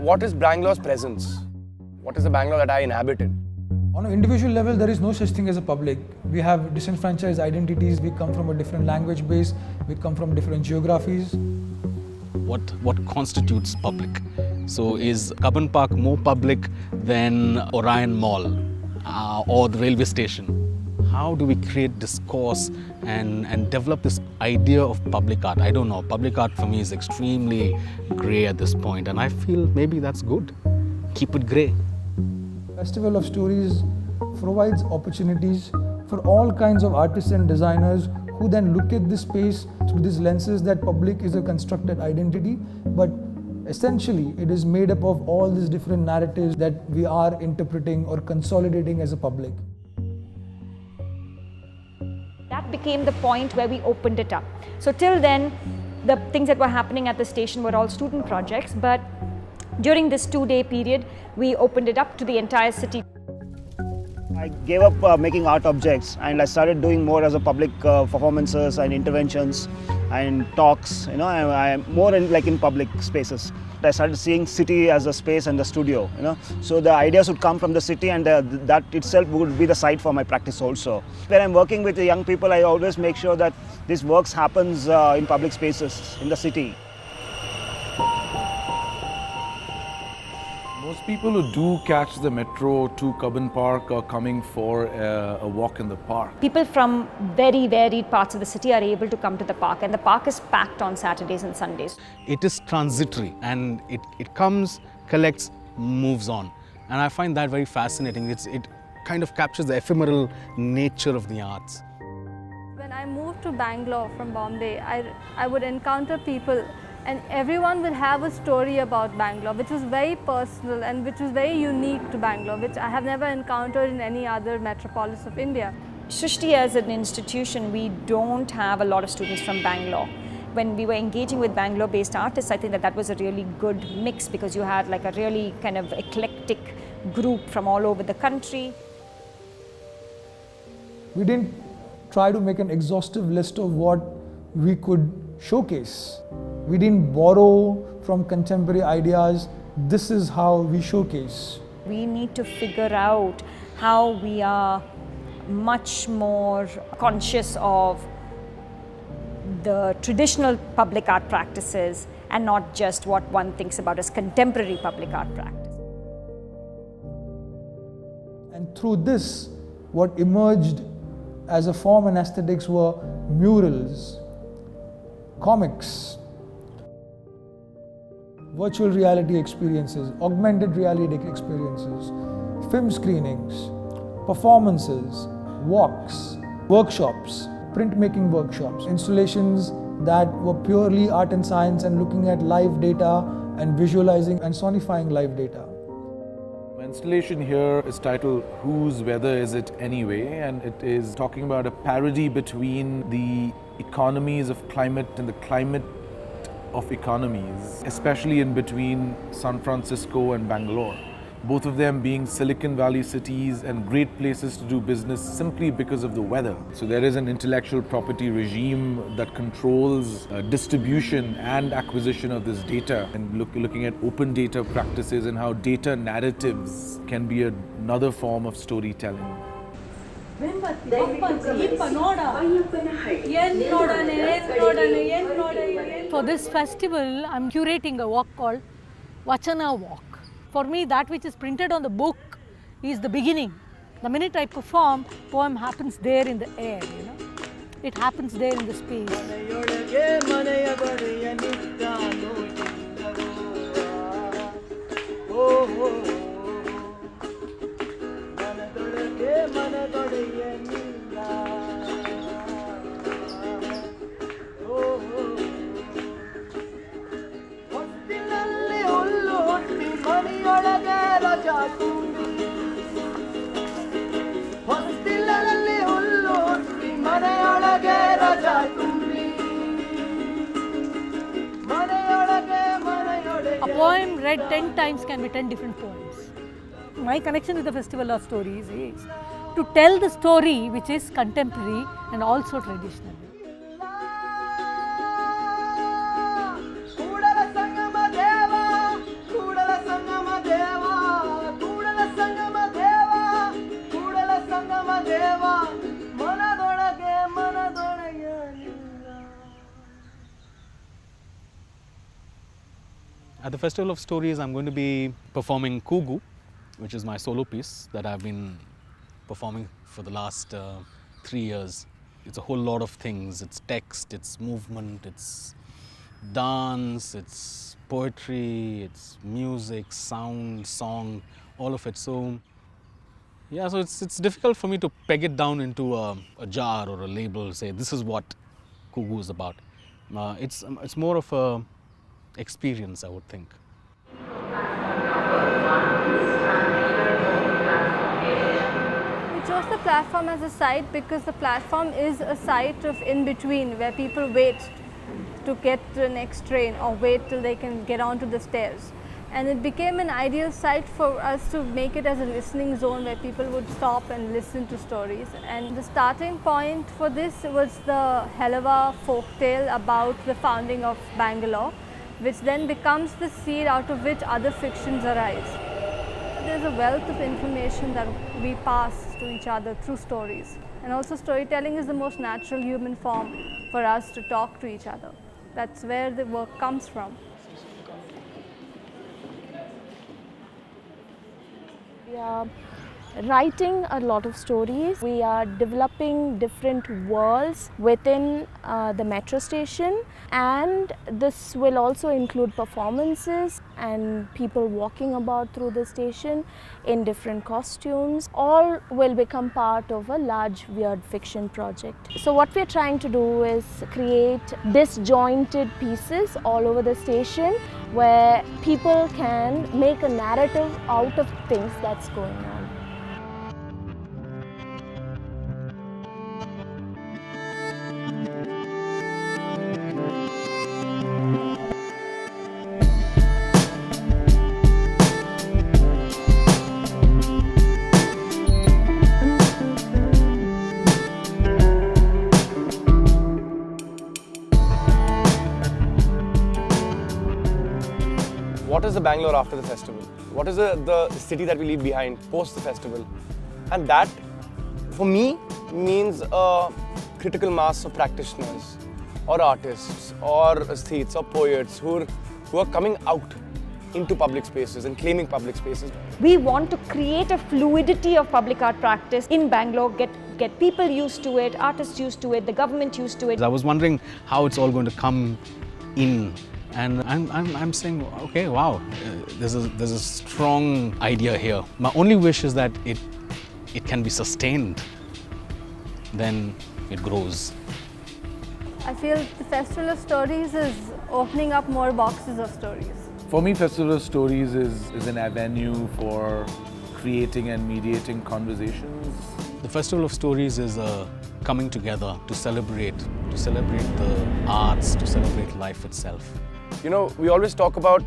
what is Bangalore's presence? What is the Bangalore that I inhabit in? On an individual level, there is no such thing as a public. We have disenfranchised identities, we come from a different language base, we come from different geographies. What constitutes public? So is Cubbon Park more public than Orion Mall or the railway station? How do we create discourse and develop this idea of public art? I don't know. Public art for me is extremely grey at this point, and I feel maybe that's good. Keep it grey. Festival of Stories provides opportunities for all kinds of artists and designers who then look at this space through these lenses that public is a constructed identity, but essentially it is made up of all these different narratives that we are interpreting or consolidating as a public. That became the point where we opened it up. So till then, the things that were happening at the station were all student projects, but during this 2-day period, we opened it up to the entire city. I gave up making art objects and I started doing more as a public performances and interventions and talks. I'm more in public spaces. I started seeing city as a space and a studio. So the ideas would come from the city, and that itself would be the site for my practice also. When I'm working with the young people, I always make sure that this works happens in public spaces in the city. Most people who do catch the metro to Cubbon Park are coming for a walk in the park. People from very varied parts of the city are able to come to the park, and the park is packed on Saturdays and Sundays. It is transitory, and it comes, collects, moves on. And I find that very fascinating. It kind of captures the ephemeral nature of the arts. When I moved to Bangalore from Bombay, I would encounter people, and everyone will have a story about Bangalore, which was very personal and which was very unique to Bangalore, which I have never encountered in any other metropolis of India. Srishti, as an institution, we don't have a lot of students from Bangalore. When we were engaging with Bangalore-based artists, I think that was a really good mix, because you had like a really kind of eclectic group from all over the country. We didn't try to make an exhaustive list of what we could showcase. We didn't borrow from contemporary ideas. This is how we showcase. We need to figure out how we are much more conscious of the traditional public art practices and not just what one thinks about as contemporary public art practice. And through this, what emerged as a form and aesthetics were murals, comics, virtual reality experiences, augmented reality experiences, film screenings, performances, walks, workshops, printmaking workshops, installations that were purely art and science and looking at live data and visualizing and sonifying live data. My installation here is titled Whose Weather Is It Anyway? And it is talking about a parody between the economies of climate and the climate of economies, especially in between San Francisco and Bangalore. Both of them being Silicon Valley cities and great places to do business simply because of the weather. So there is an intellectual property regime that controls distribution and acquisition of this data, and looking at open data practices and how data narratives can be another form of storytelling. For this festival, I'm curating a walk called Vachana Walk. For me, that which is printed on the book is the beginning. The minute I perform, poem happens there in the air, It happens there in the space. A poem read 10 times can be 10 different poems. My connection with the Festival of Stories is to tell the story which is contemporary and also traditional. At the Festival of Stories, I'm going to be performing Kugu, which is my solo piece that I've been performing for the last 3 years. It's a whole lot of things. It's text, it's movement, it's dance, it's poetry, it's music, sound, song, all of it. So yeah, so it's difficult for me to peg it down into a jar or a label, say this is what Kugu is about. It's more of a experience, I would think. We chose the platform as a site because the platform is a site of in-between where people wait to get to the next train or wait till they can get onto the stairs. And it became an ideal site for us to make it as a listening zone where people would stop and listen to stories. And the starting point for this was the Helava folktale about the founding of Bangalore, which then becomes the seed out of which other fictions arise. There's a wealth of information that we pass to each other through stories. And also storytelling is the most natural human form for us to talk to each other. That's where the work comes from. We are writing a lot of stories. We are developing different worlds within the metro station, and this will also include performances and people walking about through the station in different costumes. All will become part of a large weird fiction project. So what we are trying to do is create disjointed pieces all over the station where people can make a narrative out of things that's going on. What is the Bangalore after the festival? What is the city that we leave behind post the festival? And that, for me, means a critical mass of practitioners or artists or aesthetes or poets who are coming out into public spaces and claiming public spaces. We want to create a fluidity of public art practice in Bangalore, get people used to it, artists used to it, the government used to it. I was wondering how it's all going to come in. And I'm saying, okay, wow, there's a strong idea here. My only wish is that it can be sustained, then it grows. I feel the Festival of Stories is opening up more boxes of stories. For me, Festival of Stories is an avenue for creating and mediating conversations. The Festival of Stories is a coming together to celebrate the arts, to celebrate life itself. You know, we always talk about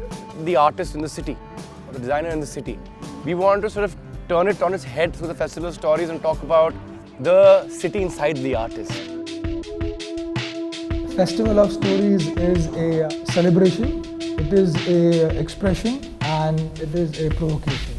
the artist in the city, or the designer in the city. We want to sort of turn it on its head through the Festival of Stories and talk about the city inside the artist. Festival of Stories is a celebration, it is an expression, and it is a provocation.